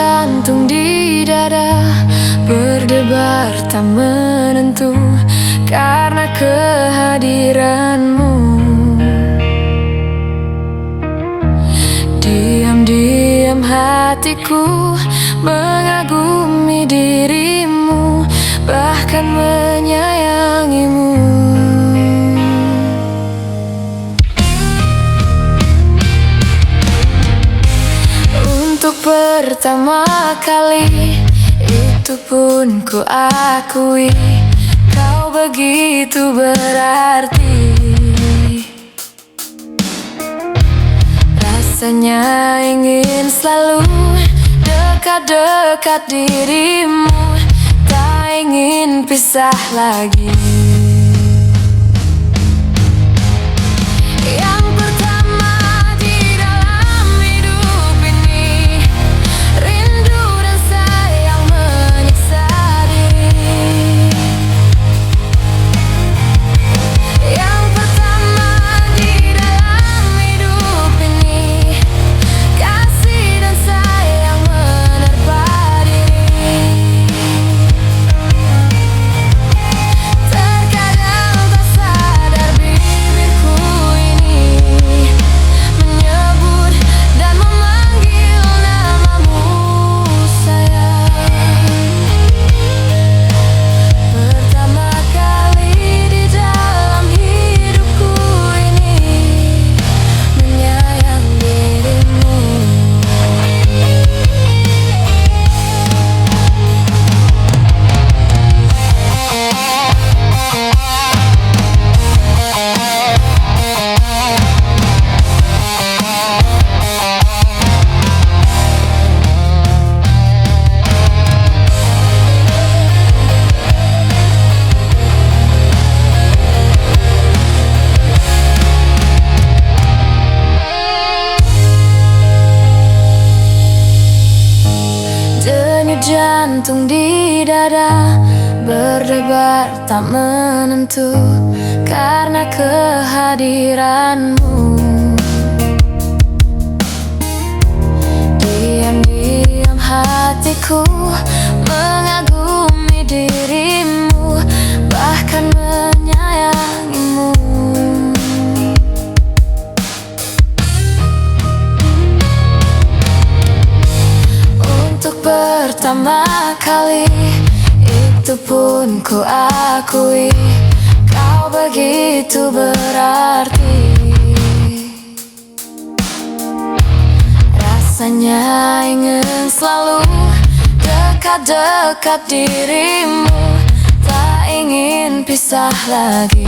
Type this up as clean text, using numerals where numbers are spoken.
jantung di dada berdebar tak menentu karena kehadiranmu. Diam-diam hatiku mengagumi dirimu, bahkan menyayangimu. Untuk pertama kali, itu pun ku akui, kau begitu berarti. Rasanya ingin selalu dekat-dekat dirimu, tak ingin pisah lagi. Jantung di dada berdebar tak menentu karena kehadiranmu. Diam-diam hatiku mengagumi dirimu, bahkan menyayangimu. Pertama kali, itu pun ku akui, kau begitu berarti. Rasanya ingin selalu dekat-dekat dirimu, tak ingin pisah lagi.